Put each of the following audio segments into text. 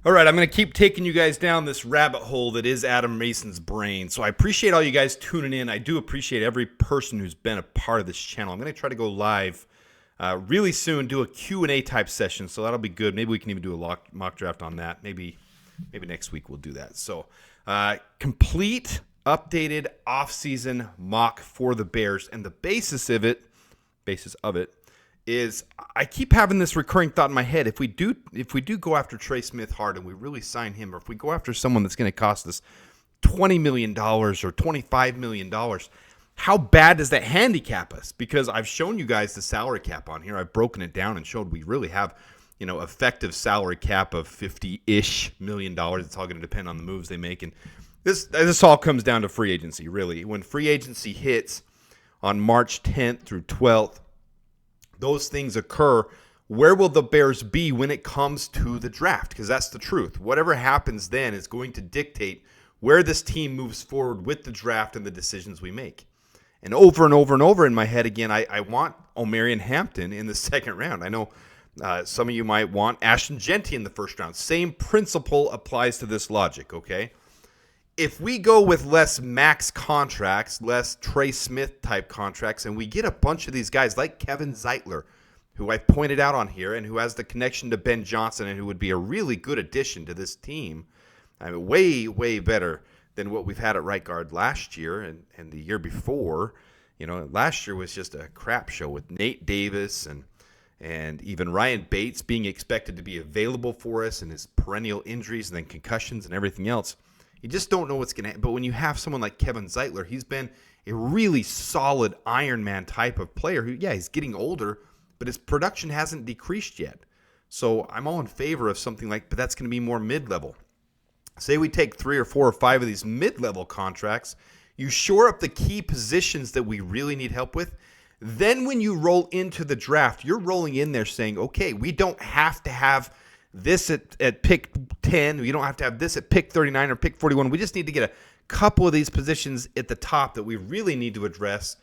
All right, I'm going to keep taking you guys down this rabbit hole that is Adam Mason's brain. So I appreciate all you guys tuning in. I do appreciate every person who's been a part of this channel. I'm going to try to go live really soon, do a Q&A type session. So that'll be good. Maybe we can even do a mock draft on that. Maybe next week we'll do that. So complete, updated offseason mock for the Bears, and the basis of it is I keep having this recurring thought in my head. If we do go after Trey Smith hard and we really sign him, or if we go after someone that's going to cost us $20 million or $25 million, how bad does that handicap us? Because I've shown you guys the salary cap on here. I've broken it down and showed we really have, effective salary cap of $50-ish million. It's all going to depend on the moves they make. And this all comes down to free agency, really. When free agency hits on March 10th through 12th, those things occur. Where will the Bears be when it comes to the draft? Because that's the truth. Whatever happens then is going to dictate where this team moves forward with the draft and the decisions we make. And over and over and over in my head again, I want Omarion Hampton in the second round. I know some of you might want Ashton Jeanty in the first round. Same principle applies to this logic, okay? If we go with less max contracts, less Trey Smith type contracts, and we get a bunch of these guys like Kevin Zeitler, who I've pointed out on here and who has the connection to Ben Johnson and who would be a really good addition to this team, I mean, way, way better than what we've had at right guard last year and the year before. Last year was just a crap show with Nate Davis and even Ryan Bates being expected to be available for us and his perennial injuries and then concussions and everything else. You just don't know what's going to happen. But when you have someone like Kevin Zeitler, he's been a really solid Iron Man type of player who, yeah, he's getting older, but his production hasn't decreased yet. So I'm all in favor of something but that's going to be more mid-level. Say we take 3 or 4 or 5 of these mid-level contracts, you shore up the key positions that we really need help with. Then when you roll into the draft, you're rolling in there saying, okay, we don't have to have this at pick 10. We don't have to have this at pick 39 or pick 41. We just need to get a couple of these positions at the top that we really need to address,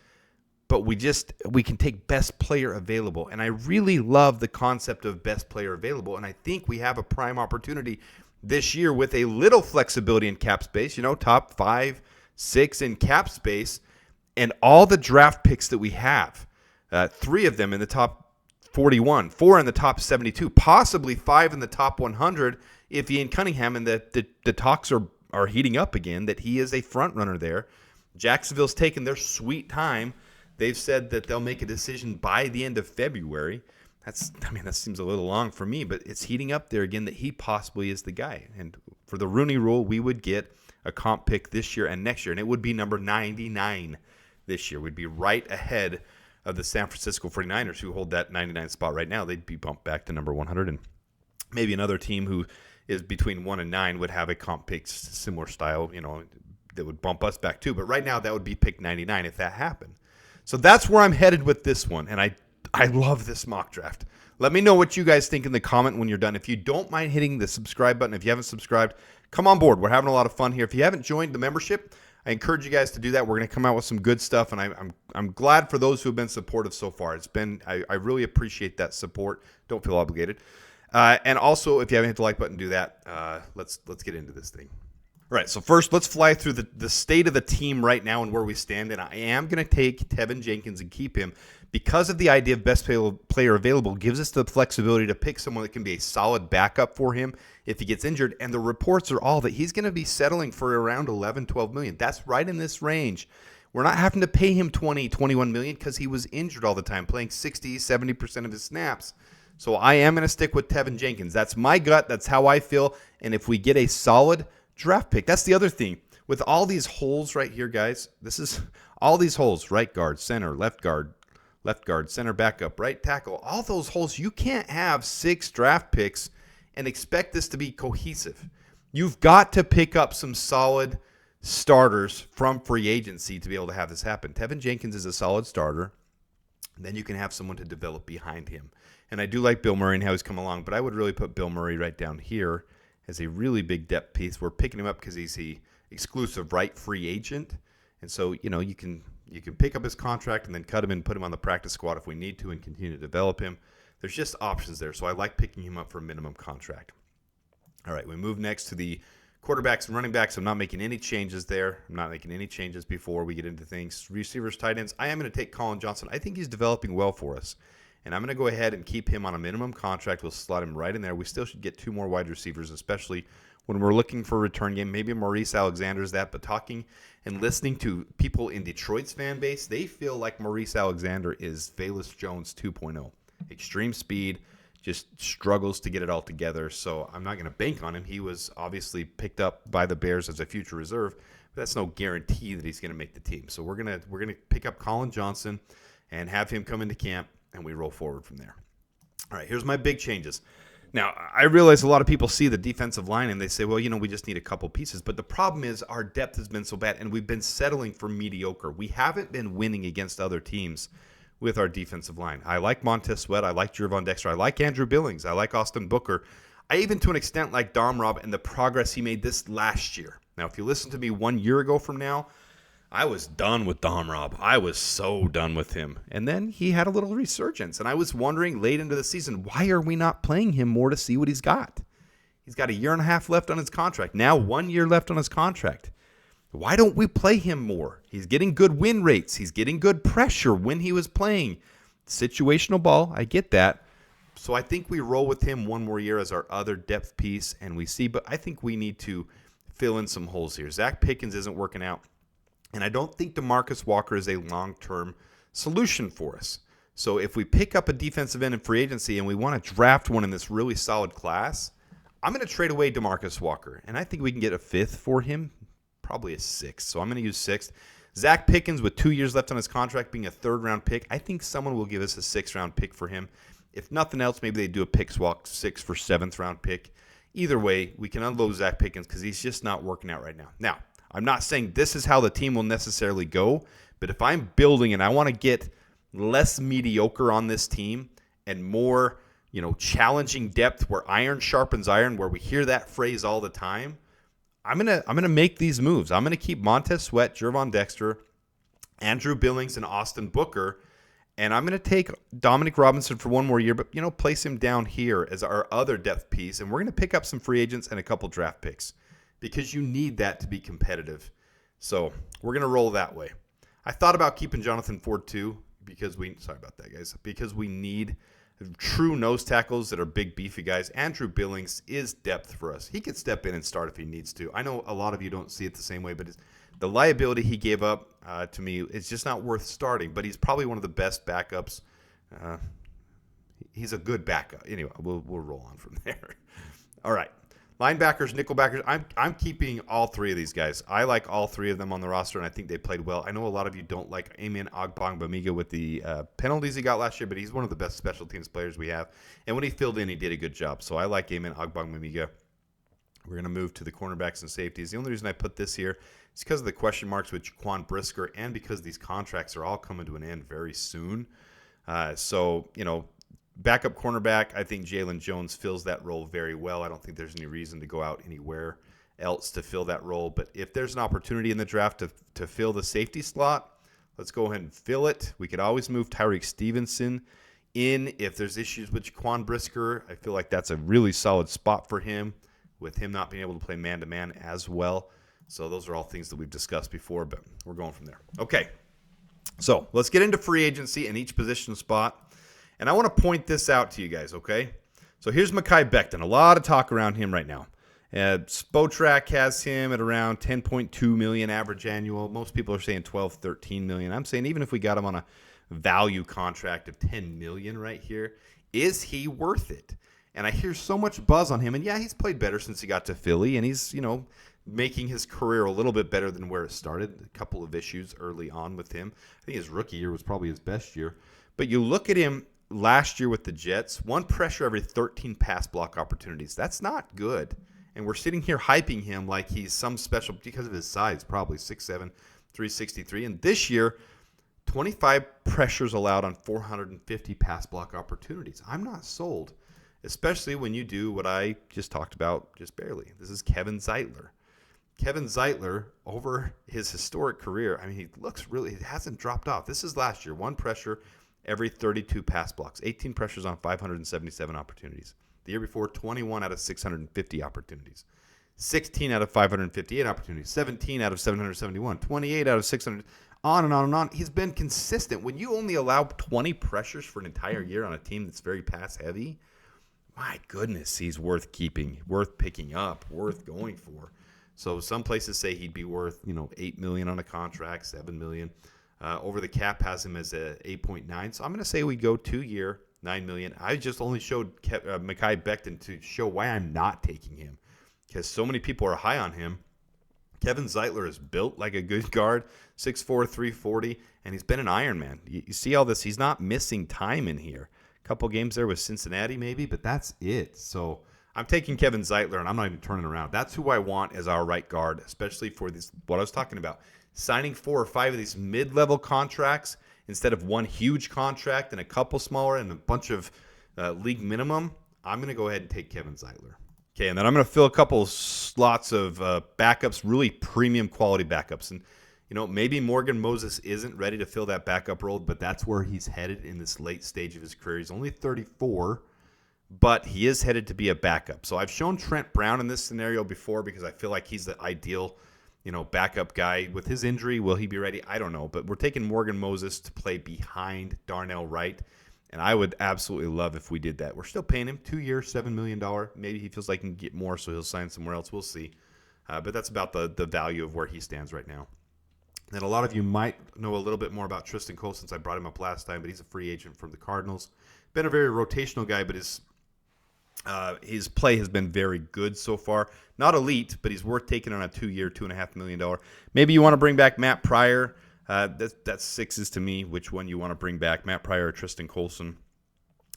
but we can take best player available. And I really love the concept of best player available, and I think we have a prime opportunity this year with a little flexibility in cap space, top 5, 6 in cap space, and all the draft picks that we have, 3 of them in the top 41, 4 in the top 72, possibly 5 in the top 100 if Ian Cunningham and the talks are heating up again, that he is a front runner there. Jacksonville's taken their sweet time. They've said that they'll make a decision by the end of February. That seems a little long for me, but it's heating up there again that he possibly is the guy. And for the Rooney Rule, we would get a comp pick this year and next year, and it would be number 99 this year. We'd be right ahead of the San Francisco 49ers, who hold that 99 spot right now. They'd be bumped back to number 100, and maybe another team who is between 1 and 9 would have a comp pick similar style, that would bump us back too. But right now, that would be pick 99 if that happened. So that's where I'm headed with this one, and I love this mock draft. Let me know what you guys think in the comment when you're done. If you don't mind hitting the subscribe button, if you haven't subscribed, come on board. We're having a lot of fun here. If you haven't joined the membership, I encourage you guys to do that. We're going to come out with some good stuff, and I'm glad for those who have been supportive so far. I really appreciate that support. Don't feel obligated. And also, if you haven't hit the like button, do that. Let's get into this thing. All right, so first, let's fly through the state of the team right now and where we stand. And I am going to take Tevin Jenkins and keep him because of the idea of best player available gives us the flexibility to pick someone that can be a solid backup for him if he gets injured. And the reports are all that he's going to be settling for around 11, 12 million. That's right in this range. We're not having to pay him 20, 21 million because he was injured all the time, playing 60, 70% of his snaps. So I am going to stick with Tevin Jenkins. That's my gut. That's how I feel. And if we get a solid draft pick, that's the other thing. With all these holes right here, guys, this is all these holes, right guard, center, left guard, center backup, right tackle, all those holes. You can't have 6 draft picks and expect this to be cohesive. You've got to pick up some solid starters from free agency to be able to have this happen. Tevin Jenkins is a solid starter. Then you can have someone to develop behind him. And I do like Bill Murray and how he's come along, but I would really put Bill Murray right down here as a really big depth piece. We're picking him up because he's the exclusive right free agent. And so, you can pick up his contract and then cut him and put him on the practice squad if we need to and continue to develop him. There's just options there. So I like picking him up for a minimum contract. All right, we move next to the quarterbacks and running backs. I'm not making any changes there. I'm not making any changes before we get into things. Receivers, tight ends. I am going to take Colin Johnson. I think he's developing well for us. And I'm going to go ahead and keep him on a minimum contract. We'll slot him right in there. We still should get 2 more wide receivers, especially when we're looking for a return game. Maybe Maurice Alexander's that. But talking and listening to people in Detroit's fan base, they feel like Maurice Alexander is Velus Jones 2.0. Extreme speed, just struggles to get it all together. So I'm not going to bank on him. He was obviously picked up by the Bears as a future reserve, but that's no guarantee that he's going to make the team. So we're going to pick up Colin Johnson and have him come into camp, and we roll forward from there. All right, here's my big changes. Now, I realize a lot of people see the defensive line and they say, well, we just need a couple pieces. But the problem is our depth has been so bad, and we've been settling for mediocre. We haven't been winning against other teams with our defensive line. I like Montez Sweat. I like Jervon Dexter. I like Andrew Billings. I like Austin Booker. I even, to an extent, like Dom Robb and the progress he made this last year. Now, if you listen to me 1 year ago from now, I was done with Dom Robb. I was so done with him. And then he had a little resurgence. And I was wondering late into the season, why are we not playing him more to see what he's got? He's got 1.5 years left on his contract. Now 1 year left on his contract. Why don't we play him more? He's getting good win rates. He's getting good pressure when he was playing. Situational ball, I get that. So I think we roll with him 1 more year as our other depth piece, and we see. But I think we need to fill in some holes here. Zach Pickens isn't working out, and I don't think DeMarcus Walker is a long-term solution for us. So if we pick up a defensive end in free agency and we want to draft one in this really solid class, I'm going to trade away DeMarcus Walker, and I think we can get a 5th for him. Probably a 6th, so I'm going to use 6th. Zach Pickens with 2 years left on his contract being a 3rd-round pick. I think someone will give us a 6th-round pick for him. If nothing else, maybe they do a pick swap, 6th for 7th-round pick. Either way, we can unload Zach Pickens because he's just not working out right now. Now, I'm not saying this is how the team will necessarily go, but if I'm building and I want to get less mediocre on this team and more, challenging depth where iron sharpens iron, where we hear that phrase all the time, I'm gonna make these moves. I'm gonna keep Montez Sweat, Jervon Dexter, Andrew Billings, and Austin Booker, and I'm gonna take Dominic Robinson for 1 more year, but place him down here as our other depth piece, and we're gonna pick up some free agents and a couple draft picks because you need that to be competitive. So we're gonna roll that way. I thought about keeping Jonathan Ford too because we need true nose tackles that are big, beefy guys. Andrew Billings is depth for us. He could step in and start if he needs to. I know a lot of you don't see it the same way, but the liability he gave up to me is just not worth starting. But he's probably one of the best backups. He's a good backup. Anyway, we'll roll on from there. All right. Linebackers, nickelbackers, I'm keeping all 3 of these guys. I like all 3 of them on the roster, and I think they played well. I know a lot of you don't like Amen Ogbongbemiga with the penalties he got last year, but he's one of the best special teams players we have. And when he filled in, he did a good job. So I like Amen Ogbongbemiga. We're going to move to the cornerbacks and safeties. The only reason I put this here is because of the question marks with Jaquan Brisker and because these contracts are all coming to an end very soon. Backup cornerback, I think Jalen Jones fills that role very well. I don't think there's any reason to go out anywhere else to fill that role. But if there's an opportunity in the draft to fill the safety slot, let's go ahead and fill it. We could always move Tyreek Stevenson in if there's issues with Jaquan Brisker. I feel like that's a really solid spot for him with him not being able to play man-to-man as well. So those are all things that we've discussed before, but we're going from there. Okay, so let's get into free agency and each position spot. And I want to point this out to you guys, okay? So here's Mekhi Becton. A lot of talk around him right now. Spotrac has him at around $10.2 million average annual. Most people are saying $12, $13 million. I'm saying even if we got him on a value contract of $10 million right here, is he worth it? And I hear so much buzz on him. And yeah, he's played better since he got to Philly. And he's, making his career a little bit better than where it started. A couple of issues early on with him. I think his rookie year was probably his best year. But you look at him last year with the Jets, 1 pressure every 13 pass block opportunities. That's not good. And we're sitting here hyping him like he's some special because of his size, probably 6'7", 363. And this year, 25 pressures allowed on 450 pass block opportunities. I'm not sold, especially when you do what I just talked about just barely. This is Kevin Zeitler. Kevin Zeitler, over his historic career, he hasn't dropped off. This is last year, 1 pressure every 32 pass blocks, 18 pressures on 577 opportunities. The year before, 21 out of 650 opportunities. 16 out of 558 opportunities. 17 out of 771. 28 out of 600. On and on and on. He's been consistent. When you only allow 20 pressures for an entire year on a team that's very pass heavy, my goodness, he's worth keeping, worth picking up, worth going for. So some places say he'd be worth, $8 million on a contract, $7 million. Over the cap has him as a 8.9. So I'm going to say we go 2-year, $9 million. I just only showed Mekhi Becton to show why I'm not taking him, because so many people are high on him. Kevin Zeitler is built like a good guard, 6'4", 340, and he's been an Iron Man. You see all this. He's not missing time in here. A couple games there with Cincinnati maybe, but that's it. So I'm taking Kevin Zeitler, and I'm not even turning around. That's who I want as our right guard, especially for this, what I was talking about. Signing 4 or 5 of these mid-level contracts instead of one huge contract and a couple smaller and a bunch of league minimum. I'm going to go ahead and take Kevin Zeitler. Okay, and then I'm going to fill a couple slots of backups, really premium quality backups. And, maybe Morgan Moses isn't ready to fill that backup role, but that's where he's headed in this late stage of his career. He's only 34, but he is headed to be a backup. So I've shown Trent Brown in this scenario before because I feel like he's the ideal, backup guy. With his injury, will he be ready? I don't know. But we're taking Morgan Moses to play behind Darnell Wright. And I would absolutely love if we did that. We're still paying him 2 years, $7 million. Maybe he feels like he can get more, so he'll sign somewhere else. We'll see. But that's about the value of where he stands right now. And a lot of you might know a little bit more about Tristan Cole since I brought him up last time, but he's a free agent from the Cardinals. Been a very rotational guy, but his play has been very good so far. Not elite, but he's worth taking on a 2-year, $2.5 million. Maybe you want to bring back Matt Pryor. That's sixes to me, which one you want to bring back, Matt Pryor or Tristan Colson.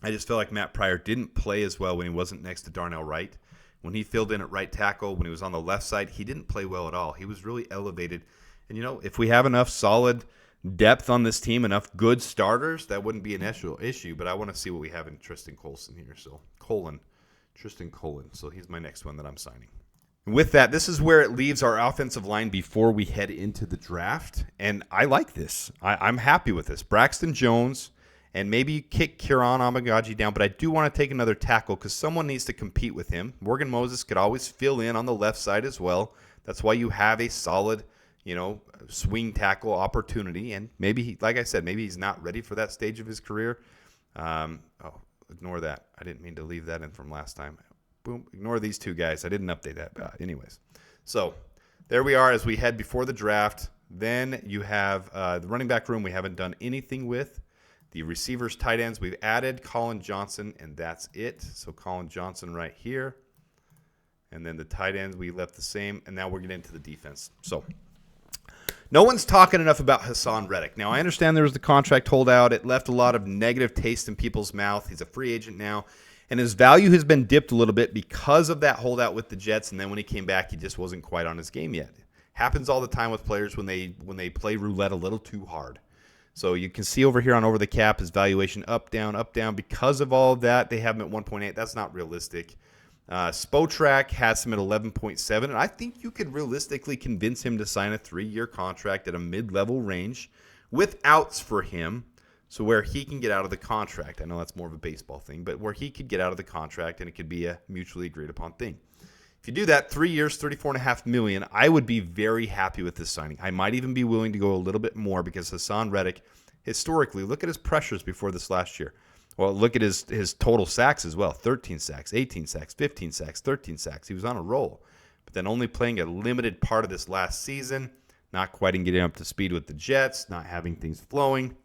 I just feel like Matt Pryor didn't play as well when he wasn't next to Darnell Wright. When he filled in at right tackle, when he was on the left side, he didn't play well at all. He was really elevated. And, if we have enough solid depth on this team, enough good starters, that wouldn't be an issue. But I want to see what we have in Tristan Colson here. So, Tristan Colon. So he's my next one that I'm signing. With that, this is where it leaves our offensive line before we head into the draft. And I like this. I'm happy with this. Braxton Jones, and maybe you kick Kieran Amagaji down, but I do want to take another tackle because someone needs to compete with him. Morgan Moses could always fill in on the left side as well. That's why you have a solid, swing tackle opportunity. And maybe, like I said, maybe he's not ready for that stage of his career. Ignore that. I didn't mean to leave that in from last time. Boom. Ignore these two guys. I didn't update that. Anyways. So there we are as we head before the draft. Then you have the running back room we haven't done anything with. The receivers, tight ends, we've added Colin Johnson, and that's it. So Colin Johnson right here. And then the tight ends, we left the same. And now we're getting into the defense. So no one's talking enough about Hassan Reddick. Now, I understand there was the contract holdout. It left a lot of negative taste in people's mouth. He's a free agent now. And his value has been dipped a little bit because of that holdout with the Jets. And then when he came back, he just wasn't quite on his game yet. Happens all the time with players when they play roulette a little too hard. So you can see over here on Over the Cap, his valuation up, down, up, down. Because of all of that, they have him at 1.8. That's not realistic. Spotrac has him at 11.7. And I think you could realistically convince him to sign a 3-year contract at a mid-level range with outs for him. So where he can get out of the contract. I know that's more of a baseball thing, but where he could get out of the contract and it could be a mutually agreed upon thing. If you do that, 3 years, $34.5 million, I would be very happy with this signing. I might even be willing to go a little bit more because Hassan Reddick, historically, look at his pressures before this last year. Well, look at his total sacks as well. 13 sacks, 18 sacks, 15 sacks, 13 sacks. He was on a roll. But then only playing a limited part of this last season, not quite getting up to speed with the Jets, not having things flowing.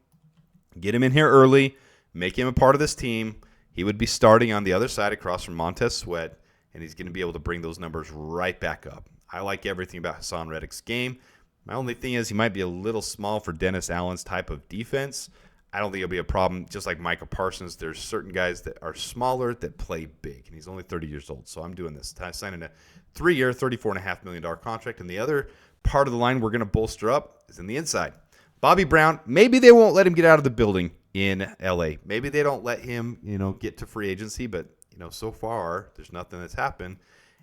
Get him in here early, make him a part of this team. He would be starting on the other side across from Montez Sweat, and he's going to be able to bring those numbers right back up. I like everything about Hassan Reddick's game. My only thing is he might be a little small for Dennis Allen's type of defense. I don't think it'll be a problem. Just like Micah Parsons, there's certain guys that are smaller that play big, and he's only 30 years old. So I'm doing this. Signing a 3-year, $34.5 million contract. And the other part of the line we're going to bolster up is in the inside. Bobby Brown, maybe they won't let him get out of the building in L.A. Maybe they don't let him, get to free agency. But, so far, there's nothing that's happened.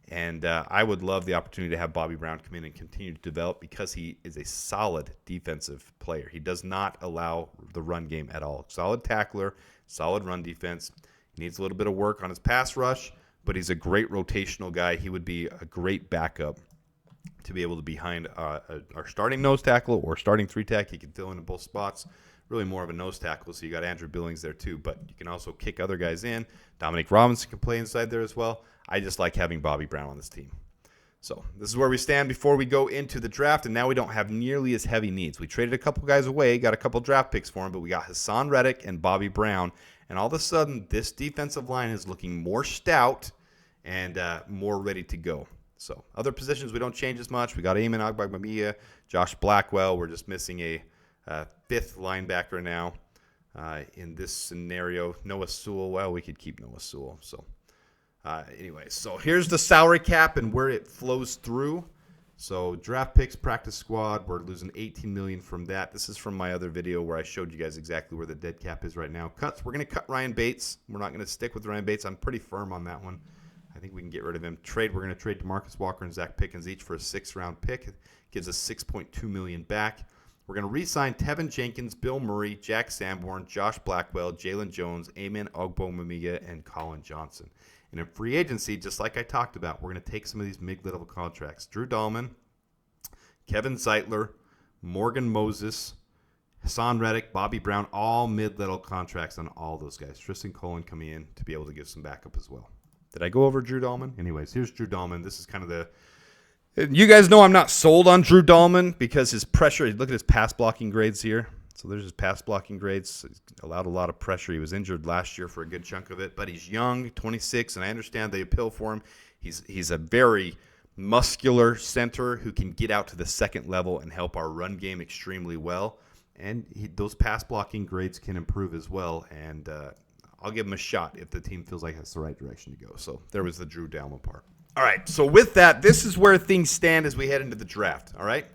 And I would love the opportunity to have Bobby Brown come in and continue to develop because he is a solid defensive player. He does not allow the run game at all. Solid tackler, solid run defense. He needs a little bit of work on his pass rush, but he's a great rotational guy. He would be a great backup to be able to be behind our starting nose tackle or starting 3-tech. He can fill in both spots. Really more of a nose tackle, so you got Andrew Billings there too. But you can also kick other guys in. Dominic Robinson can play inside there as well. I just like having Bobby Brown on this team. So this is where we stand before we go into the draft, and now we don't have nearly as heavy needs. We traded a couple guys away, got a couple draft picks for him, but we got Hassan Reddick and Bobby Brown, and all of a sudden this defensive line is looking more stout and more ready to go. So other positions we don't change as much. We got Eamon Ogbamia, Josh Blackwell. We're just missing a fifth linebacker now in this scenario. Noah Sewell. Well, we could keep Noah Sewell. So anyway, so here's the salary cap and where it flows through. So draft picks, practice squad, we're losing $18 million from that. This is from my other video where I showed you guys exactly where the dead cap is right now. Cuts, we're going to cut Ryan Bates. We're not going to stick with Ryan Bates. I'm pretty firm on that one. I think we can get rid of him. Trade, we're going to trade DeMarcus Walker and Zach Pickens each for a 6th-round pick. It gives us $6.2 million back. We're going to re-sign Tevin Jenkins, Bill Murray, Jack Sanborn, Josh Blackwell, Jalen Jones, Amen Ogbongbemiga, and Colin Johnson. And in free agency, just like I talked about, we're going to take some of these mid-level contracts. Drew Dahlman, Kevin Zeitler, Morgan Moses, Hassan Reddick, Bobby Brown, all mid-level contracts on all those guys. Tristan Colin coming in to be able to give some backup as well. Did I go over Drew Dahlman? Anyways, here's Drew Dahlman. This is kind of the... You guys know I'm not sold on Drew Dahlman because his pressure... Look at his pass blocking grades here. So there's his pass blocking grades. He's allowed a lot of pressure. He was injured last year for a good chunk of it, but he's young, 26, and I understand the appeal for him. He's a very muscular center who can get out to the second level and help our run game extremely well. And those pass blocking grades can improve as well, and I'll give him a shot if the team feels like that's the right direction to go. So there was the Drew Dahlman part. All right, so with that, this is where things stand as we head into the draft, all right?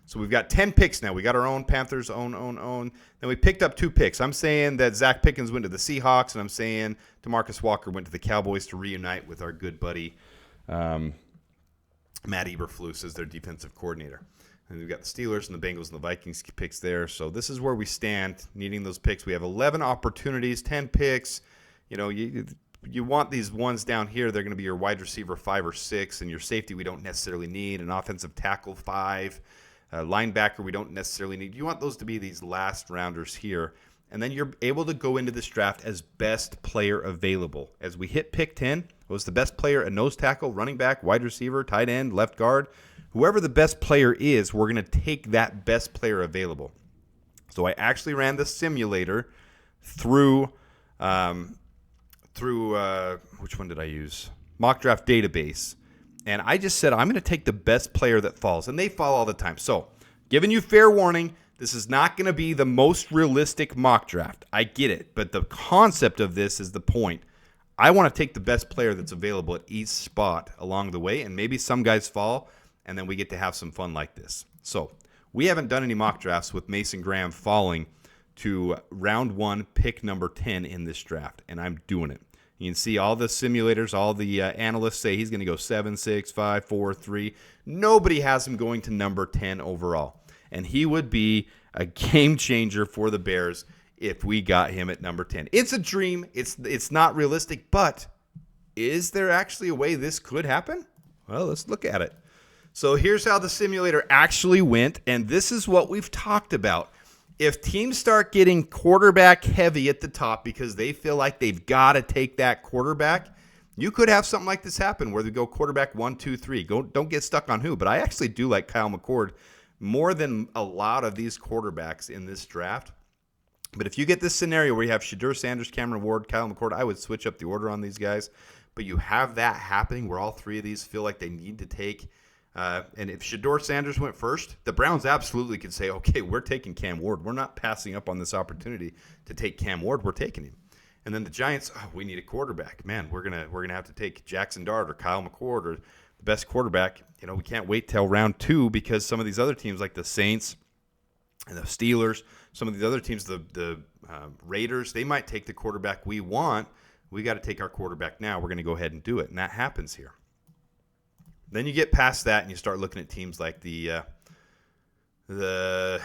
So we've got 10 picks now. We got our own Panthers, own. Then we picked up 2 picks. I'm saying that Zach Pickens went to the Seahawks, and I'm saying DeMarcus Walker went to the Cowboys to reunite with our good buddy Matt Eberflus as their defensive coordinator. And we've got the Steelers and the Bengals and the Vikings picks there. So this is where we stand, needing those picks. We have 11 opportunities, 10 picks. You know, you want these ones down here. They're going to be your wide receiver 5 or 6, and your safety we don't necessarily need, an offensive tackle 5. Linebacker we don't necessarily need. You want those to be these last rounders here. And then you're able to go into this draft as best player available. As we hit pick 10, was the best player a nose tackle, running back, wide receiver, tight end, left guard. Whoever the best player is, we're going to take that best player available. So I actually ran the simulator through which one did I use? Mock Draft Database. And I just said, I'm going to take the best player that falls. And they fall all the time. So, giving you fair warning, this is not going to be the most realistic mock draft. I get it. But the concept of this is the point. I want to take the best player that's available at each spot along the way. And maybe some guys fall, and then we get to have some fun like this. So, we haven't done any mock drafts with Mason Graham falling to round 1, pick number 10 in this draft. And I'm doing it. You can see all the simulators, all the analysts say he's going to go 7, 6, 5, 4, 3. Nobody has him going to number 10 overall. And he would be a game changer for the Bears if we got him at number 10. It's a dream. It's not realistic. But is there actually a way this could happen? Well, let's look at it. So here's how the simulator actually went. And this is what we've talked about. If teams start getting quarterback heavy at the top because they feel like they've got to take that quarterback, you could have something like this happen where they go quarterback 1, 2, 3. Don't get stuck on who. But I actually do like Kyle McCord more than a lot of these quarterbacks in this draft. But if you get this scenario where you have Shedeur Sanders, Cameron Ward, Kyle McCord, I would switch up the order on these guys. But you have that happening where all 3 of these feel like they need to take. And if Shedeur Sanders went first, the Browns absolutely could say, okay, we're taking Cam Ward. We're not passing up on this opportunity to take Cam Ward. We're taking him. And then the Giants, we need a quarterback. Man, we're gonna have to take Jackson Dart or Kyle McCord or the best quarterback. You know, we can't wait till round 2 because some of these other teams like the Saints and the Steelers, some of these other teams, the Raiders, they might take the quarterback we want. We got to take our quarterback now. We're going to go ahead and do it. And that happens here. Then you get past that and you start looking at teams like the New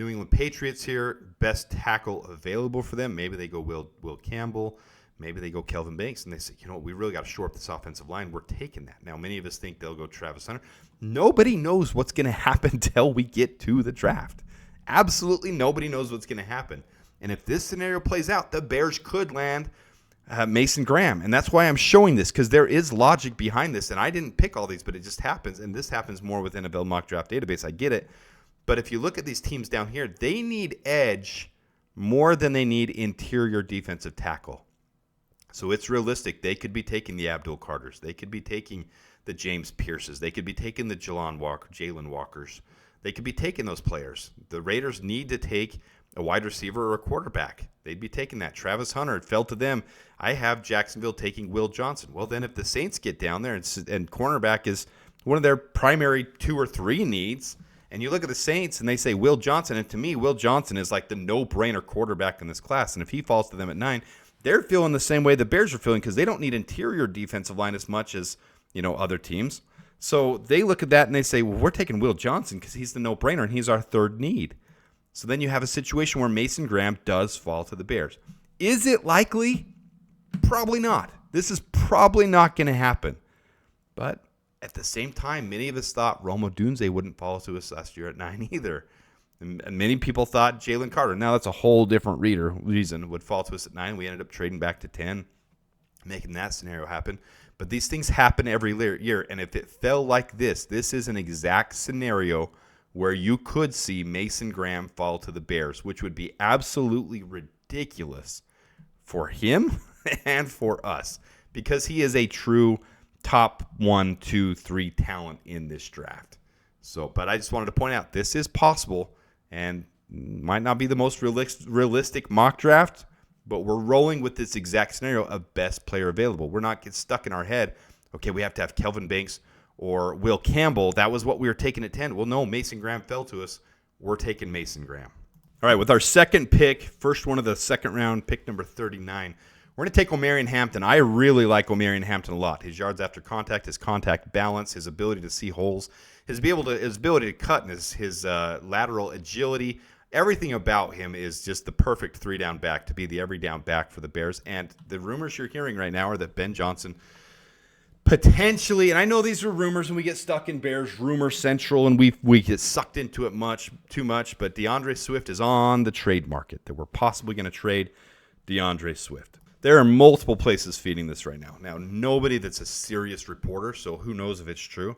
England Patriots here. Best tackle available for them. Maybe they go Will Campbell. Maybe they go Kelvin Banks and they say, you know what, we really got to shore up this offensive line. We're taking that. Now, many of us think they'll go Travis Hunter. Nobody knows what's going to happen till we get to the draft. Absolutely nobody knows what's going to happen. And if this scenario plays out, the Bears could land Mason Graham. And that's why I'm showing this, because there is logic behind this. And I didn't pick all these, but it just happens. And this happens more with NFL mock draft database. I get it. But if you look at these teams down here, they need edge more than they need interior defensive tackle. So it's realistic. They could be taking the Abdul Carters. They could be taking the James Pierces. They could be taking the Jalen Walkers. They could be taking those players. The Raiders need to take a wide receiver or a quarterback. They'd be taking that. Travis Hunter, it fell to them. I have Jacksonville taking Will Johnson. Well, then if the Saints get down there and cornerback is one of their primary 2 or 3 needs, and you look at the Saints and they say Will Johnson, and to me, Will Johnson is like the no-brainer quarterback in this class. And if he falls to them at 9, they're feeling the same way the Bears are feeling, because they don't need interior defensive line as much as, other teams. So they look at that and they say, well, we're taking Will Johnson because he's the no-brainer and he's our 3rd need. So then you have a situation where Mason Graham does fall to the Bears. Is it likely? Probably not. This is probably not going to happen. But at the same time, many of us thought Rome Odunze wouldn't fall to us last year at 9 either. And many people thought Jalen Carter. Now that's a whole different reason would fall to us at 9. We ended up trading back to 10, making that scenario happen. But these things happen every year. And if it fell like this is an exact scenario where you could see Mason Graham fall to the Bears, which would be absolutely ridiculous for him and for us, because he is a true top 1, 2, 3 talent in this draft. So, but I just wanted to point out this is possible and might not be the most realistic mock draft, but we're rolling with this exact scenario of best player available. We're not getting stuck in our head, okay, we have to have Kelvin Banks or Will Campbell. That was what we were taking at 10. Well, no, Mason Graham fell to us. We're taking Mason Graham. All right, with our second pick, first one of the second round, pick number 39, we're going to take Omarion Hampton. I really like Omarion Hampton a lot. His yards after contact, his contact balance, his ability to see holes, his ability to cut, and his lateral agility. Everything about him is just the perfect 3-down back to be the every down back for the Bears. And the rumors you're hearing right now are that Ben Johnson potentially, and I know these are rumors and we get stuck in Bears rumor central and we get sucked into it too much, but DeAndre Swift is on the trade market, that we're possibly going to trade DeAndre Swift. There are multiple places feeding this right now. Now, nobody that's a serious reporter, so who knows if it's true.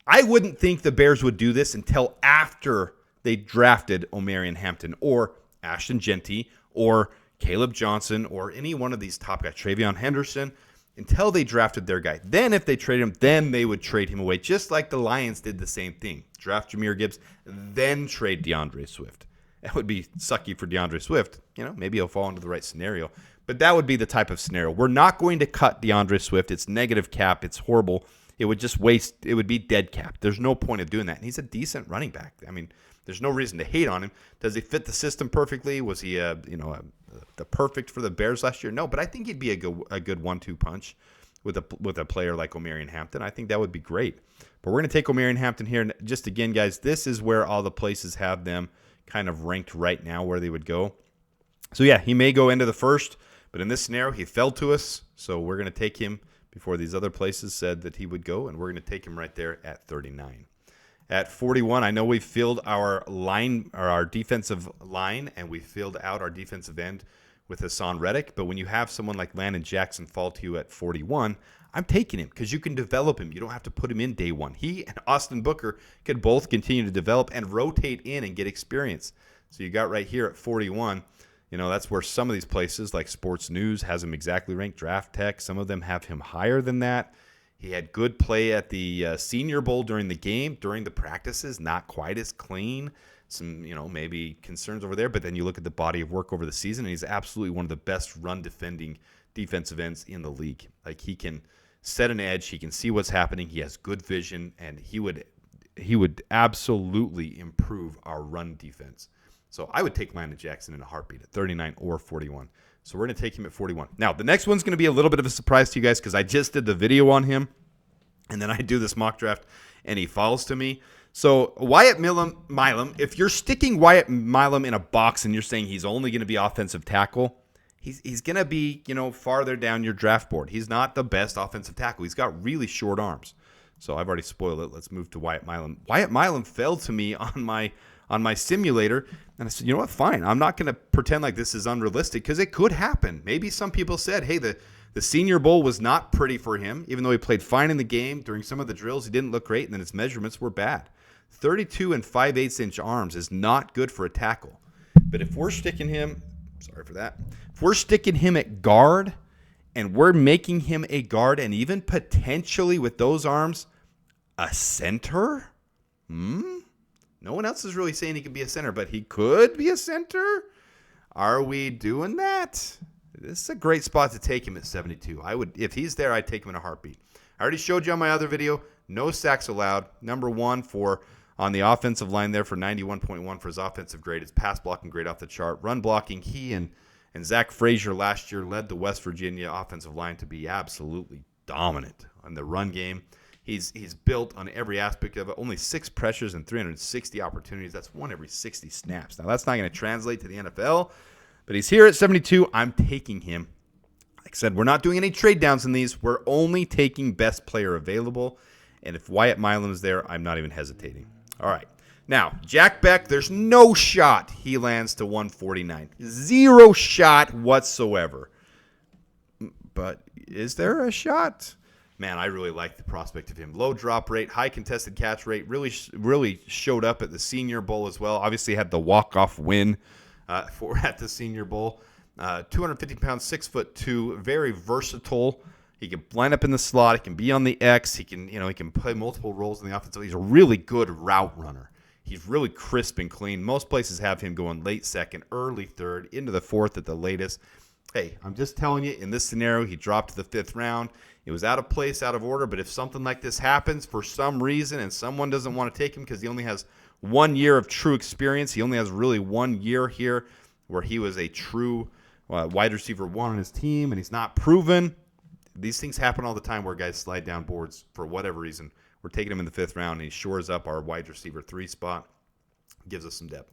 I wouldn't think the Bears would do this until after they drafted Omarion Hampton or Ashton Genty or Caleb Johnson or any one of these top guys, Travion Henderson, until they drafted their guy. Then if they trade him, then they would trade him away, just like the Lions did the same thing. Draft Jahmyr Gibbs, then trade DeAndre Swift. That would be sucky for DeAndre Swift. Maybe he'll fall into the right scenario. But that would be the type of scenario. We're not going to cut DeAndre Swift. It's negative cap. It's horrible. It would just waste. It would be dead cap. There's no point of doing that. And he's a decent running back. I mean, there's no reason to hate on him. Does he fit the system perfectly? Was he, the perfect for the Bears last year? No, but I think he'd be a good 1-2 punch with a player like Omarion Hampton. I think that would be great. But we're going to take Omarion Hampton here. And just again, guys, this is where all the places have them kind of ranked right now where they would go. So yeah, he may go into the first, but in this scenario, he fell to us. So we're going to take him before these other places said that he would go, and we're going to take him right there at 39. At 41, I know we filled our line or our defensive line, and we filled out our defensive end with Hassan Reddick. But when you have someone like Landon Jackson fall to you at 41, I'm taking him because you can develop him. You don't have to put him in day one. He and Austin Booker could both continue to develop and rotate in and get experience. So you got right here at 41. That's where some of these places like Sports News has him exactly ranked. Draft Tech, some of them have him higher than that. He had good play at the Senior Bowl during the game, during the practices, not quite as clean. Some, maybe concerns over there. But then you look at the body of work over the season, and he's absolutely one of the best run-defending defensive ends in the league. Like, he can set an edge. He can see what's happening. He has good vision, and he would absolutely improve our run defense. So I would take Landon Jackson in a heartbeat at 39 or 41. So we're going to take him at 41. Now, the next one's going to be a little bit of a surprise to you guys because I just did the video on him, and then I do this mock draft, and he falls to me. So Wyatt Milam, if you're sticking Wyatt Milam in a box and you're saying he's only going to be offensive tackle, he's going to be, farther down your draft board. He's not the best offensive tackle. He's got really short arms. So I've already spoiled it. Let's move to Wyatt Milam. Wyatt Milam fell to me on my simulator, and I said, you know what? Fine. I'm not going to pretend like this is unrealistic because it could happen. Maybe some people said, hey, the Senior Bowl was not pretty for him, even though he played fine in the game. During some of the drills, he didn't look great, and then his measurements were bad. 32 and 5/8 inch arms is not good for a tackle. But if we're sticking him, if we're sticking him at guard, and we're making him a guard, and even potentially with those arms, a center? No one else is really saying he could be a center, but he could be a center? Are we doing that? This is a great spot to take him at 72. If he's there, I'd take him in a heartbeat. I already showed you on my other video, no sacks allowed. Number one on the offensive line there for 91.1 for his offensive grade. His pass blocking grade off the chart. Run blocking, he and Zach Frazier last year led the West Virginia offensive line to be absolutely dominant on the run game. He's built on every aspect of it. Only 6 pressures and 360 opportunities. That's 1 every 60 snaps. Now, that's not going to translate to the NFL, but he's here at 72. I'm taking him. Like I said, we're not doing any trade downs in these. We're only taking best player available. And if Wyatt Milam is there, I'm not even hesitating. All right. Now, Jack Beck, there's no shot he lands to 149. 0 shot whatsoever. But is there a shot? Man, I really like the prospect of him. Low drop rate, high contested catch rate, really showed up at the Senior Bowl as well. Obviously had the walk-off win at the Senior Bowl. 250 pounds, 6'2", very versatile. He can line up in the slot. He can be on the X. He can play multiple roles in the offense. He's a really good route runner. He's really crisp and clean. Most places have him going late second, early third, into the fourth at the latest. Hey, I'm just telling you, in this scenario, he dropped to the 5th round. It was out of place, out of order, but if something like this happens for some reason and someone doesn't want to take him because he only has 1 year of true experience, he only has really 1 year here where he was a true wide receiver 1 on his team and he's not proven. These things happen all the time where guys slide down boards for whatever reason. We're taking him in the 5th round, and he shores up our wide receiver 3 spot, gives us some depth.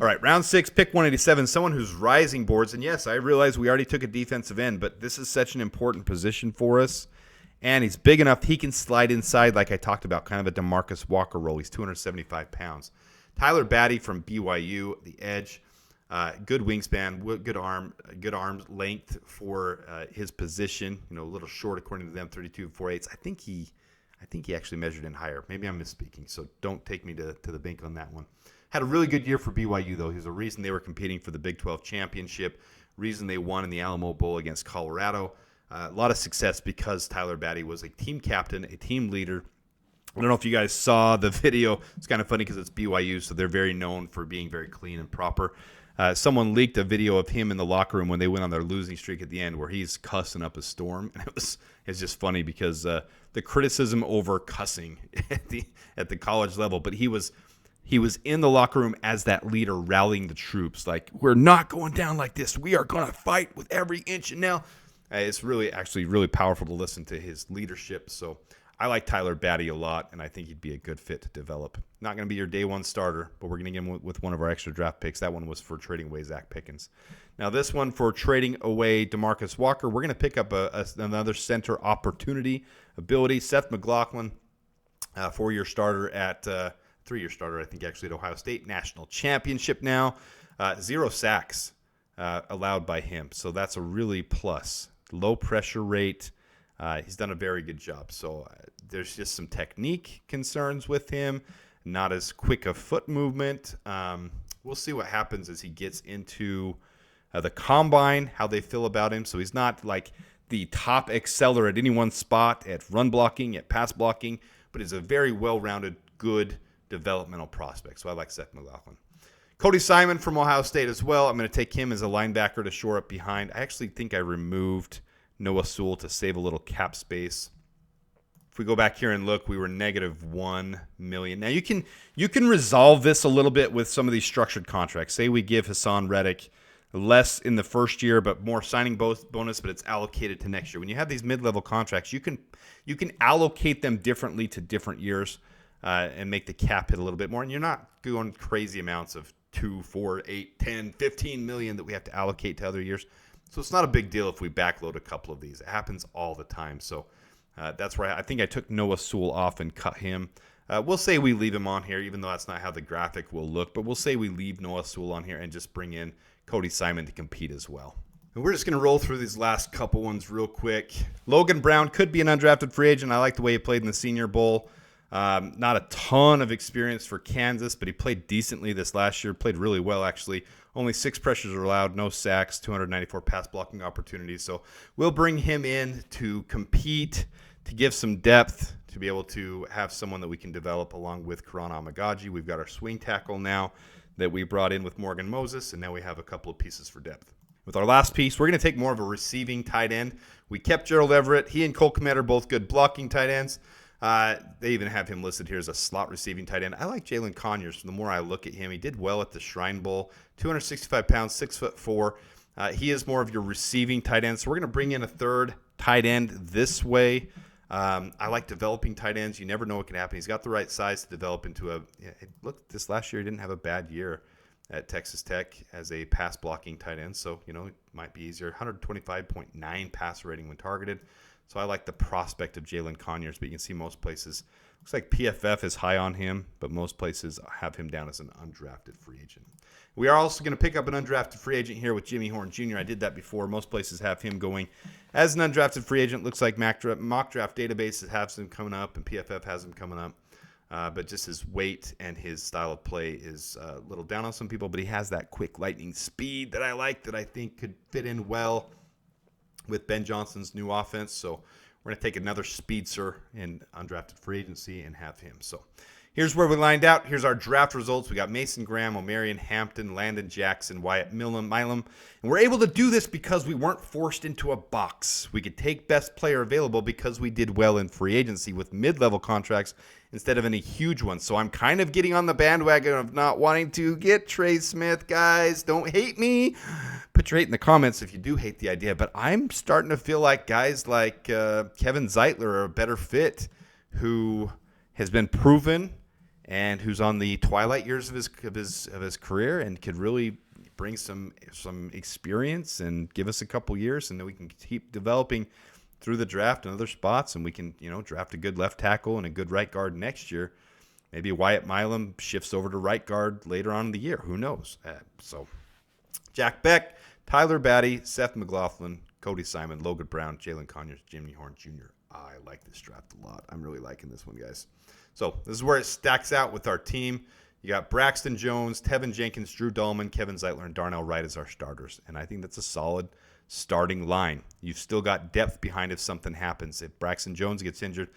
All right, round 6, pick 187, someone who's rising boards. And yes, I realize we already took a defensive end, but this is such an important position for us. And he's big enough he can slide inside, like I talked about, kind of a DeMarcus Walker role. He's 275 pounds. Tyler Batty from BYU, the edge. Good wingspan, good arm length for his position. A little short according to them, 32 4/8. I think he actually measured in higher. Maybe I'm misspeaking, so don't take me to the bank on that one. Had a really good year for BYU, though. He's the reason they were competing for the Big 12 championship, reason they won in the Alamo Bowl against Colorado. A lot of success because Tyler Batty was a team captain, a team leader. I don't know if you guys saw the video. It's kind of funny because it's BYU, so they're very known for being very clean and proper. Someone leaked a video of him in the locker room when they went on their losing streak at the end where he's cussing up a storm. And it's just funny because the criticism over cussing at the college level, but he was in the locker room as that leader rallying the troops. Like, we're not going down like this. We are going to fight with every inch and nail. It's really powerful to listen to his leadership. So I like Tyler Batty a lot, and I think he'd be a good fit to develop. Not going to be your day one starter, but we're going to get him with one of our extra draft picks. That one was for trading away Zach Pickens. Now this one for trading away DeMarcus Walker, we're going to pick up another center opportunity ability. Seth McLaughlin, 4-year starter at 3-year starter, I think, actually, at Ohio State. National championship now. 0 sacks allowed by him, so that's a really plus. Low pressure rate. He's done a very good job. So there's just some technique concerns with him, not as quick a foot movement. We'll see what happens as he gets into the combine, how they feel about him. So he's not like the top exceller at any one spot, at run blocking, at pass blocking, but he's a very well-rounded, good developmental prospect. So I like Seth McLaughlin. Cody Simon from Ohio State as well. I'm going to take him as a linebacker to shore up behind. I actually think I removed Noah Sewell to save a little cap space. If we go back here and look, we were -$1 million. Now you can resolve this a little bit with some of these structured contracts. Say we give Hassan Reddick less in the first year, but more signing bonus, but it's allocated to next year. When you have these mid-level contracts, you can allocate them differently to different years and make the cap hit a little bit more. And you're not going crazy amounts of 2, 4, 8, 10, 15 million that we have to allocate to other years. So it's not a big deal if we backload a couple of these. It happens all the time. So that's where I think I took Noah Sewell off and cut him. We'll say we leave him on here, even though that's not how the graphic will look. But we'll say we leave Noah Sewell on here and just bring in Cody Simon to compete as well. And we're just going to roll through these last couple ones real quick. Logan Brown could be an undrafted free agent. I like the way he played in the Senior Bowl. Not a ton of experience for Kansas, but he played decently this last year. Played really well, actually. Only 6 pressures are allowed, no sacks, 294 pass blocking opportunities. So we'll bring him in to compete, to give some depth, to be able to have someone that we can develop along with Karan Amagaji. We've got our swing tackle now that we brought in with Morgan Moses, and now we have a couple of pieces for depth. With our last piece, we're going to take more of a receiving tight end. We kept Gerald Everett. He and Cole Kmet are both good blocking tight ends. They even have him listed here as a slot receiving tight end. I like Jalen Conyers. The more I look at him, he did well at the Shrine Bowl. 265 pounds, 6'4". He is more of your receiving tight end. So we're going to bring in a third tight end this way. I like developing tight ends. You never know what can happen. He's got the right size to develop into a. Look, this last year he didn't have a bad year at Texas Tech as a pass blocking tight end. So, it might be easier. 125.9 pass rating when targeted. So I like the prospect of Jalen Conyers, but you can see most places, looks like PFF is high on him, but most places have him down as an undrafted free agent. We are also going to pick up an undrafted free agent here with Jimmy Horn Jr. I did that before. Most places have him going as an undrafted free agent. Looks like mock draft databases have him coming up, and PFF has him coming up. But just his weight and his style of play is a little down on some people, but he has that quick lightning speed that I like, that I think could fit in well with Ben Johnson's new offense. So we're going to take another speedster in undrafted free agency and have him. So here's where we lined out. Here's our draft results. We got Mason Graham, Omarion Hampton, Landon Jackson, Wyatt Milam. And we're able to do this because we weren't forced into a box. We could take best player available because we did well in free agency with mid-level contracts instead of any huge ones. So I'm kind of getting on the bandwagon of not wanting to get Trey Smith, guys. Don't hate me. Put your hate in the comments if you do hate the idea. But I'm starting to feel like guys like Kevin Zeitler are a better fit, who has been proven and who's on the twilight years of his career and could really bring some experience and give us a couple years, and then we can keep developing through the draft in other spots, and we can draft a good left tackle and a good right guard next year. Maybe Wyatt Milam shifts over to right guard later on in the year. Who knows? So Jack Beck, Tyler Batty, Seth McLaughlin, Cody Simon, Logan Brown, Jalen Conyers, Jimmy Horn Jr. I like this draft a lot. I'm really liking this one, guys. So this is where it stacks out with our team. You got Braxton Jones, Tevin Jenkins, Drew Dahlman, Kevin Zeitler, and Darnell Wright as our starters. And I think that's a solid starting line. You've still got depth behind if something happens. If Braxton Jones gets injured,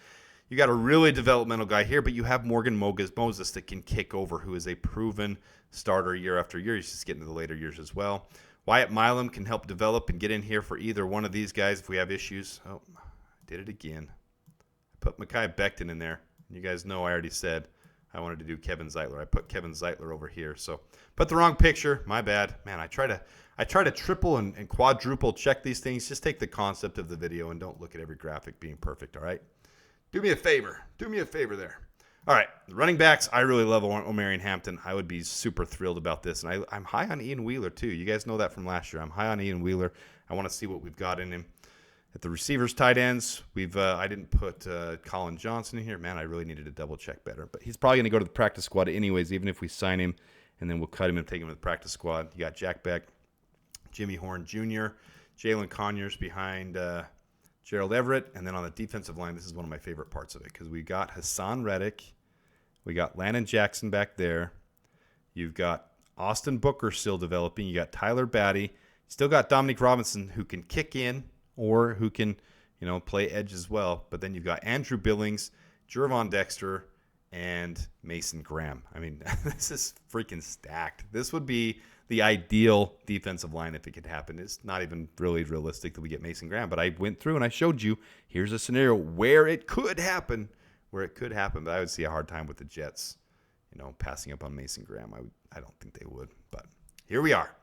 you got a really developmental guy here, but you have Morgan Moses that can kick over, who is a proven starter year after year. He's just getting to the later years as well. Wyatt Milam can help develop and get in here for either one of these guys if we have issues. Oh, I did it again. I put Mekhi Becton in there. You guys know I already said I wanted to do Kevin Zeitler. I put Kevin Zeitler over here. So put the wrong picture. My bad. Man, I try to triple and quadruple check these things. Just take the concept of the video and don't look at every graphic being perfect, all right? Do me a favor. Do me a favor there. All right, the running backs, I really love Omarion Hampton. I would be super thrilled about this. And I'm high on Ian Wheeler, too. You guys know that from last year. I'm high on Ian Wheeler. I want to see what we've got in him. At the receivers, tight ends, I didn't put Colin Johnson in here. Man, I really needed to double check better. But he's probably going to go to the practice squad anyways, even if we sign him, and then we'll cut him and take him to the practice squad. You got Jack Beck, Jimmy Horn Jr., Jalen Conyers behind Gerald Everett. And then on the defensive line, this is one of my favorite parts of it because we got Hassan Reddick. We got Landon Jackson back there. You've got Austin Booker still developing. You got Tyler Batty. Still got Dominique Robinson, who can kick in or who can, play edge as well. But then you've got Andrew Billings, Jervon Dexter, and Mason Graham. I mean, this is freaking stacked. This would be the ideal defensive line if it could happen. It's not even really realistic that we get Mason Graham. But I went through and I showed you, here's a scenario where it could happen. But I would see a hard time with the Jets, passing up on Mason Graham. I don't think they would. But here we are.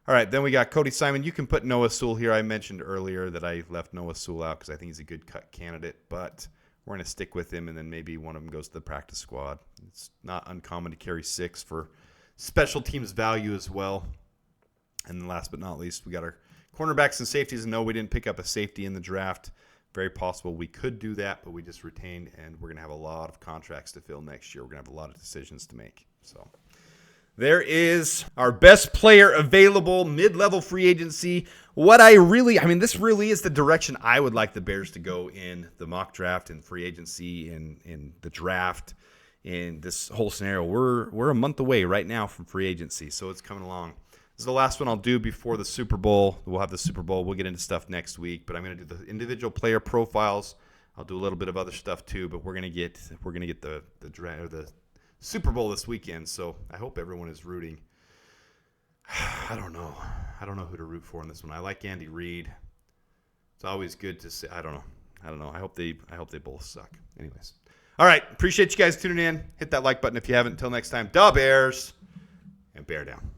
All right, then we got Cody Simon. You can put Noah Sewell here. I mentioned earlier that I left Noah Sewell out because I think he's a good cut candidate, but we're going to stick with him, and then maybe one of them goes to the practice squad. It's not uncommon to carry 6 for special teams value as well. And then last but not least, we got our Cornerbacks and safeties, no, we didn't pick up a safety in the draft. Very possible we could do that, but we just retained, and we're going to have a lot of contracts to fill next year. We're going to have a lot of decisions to make. So there is our best player available, mid-level free agency. This really is the direction I would like the Bears to go in the mock draft and free agency in the draft. In this whole scenario, we're a month away right now from free agency, so it's coming along. This is the last one I'll do before the Super Bowl. We'll have the Super Bowl. We'll get into stuff next week, but I'm going to do the individual player profiles. I'll do a little bit of other stuff too, but we're going to get the draft or the Super Bowl this weekend. So I hope everyone is rooting. I don't know who to root for in this one. I like Andy Reid. It's always good to say. I don't know. I hope they both suck. Anyways. All right. Appreciate you guys tuning in. Hit that like button if you haven't. Until next time. Da Bears and bear down.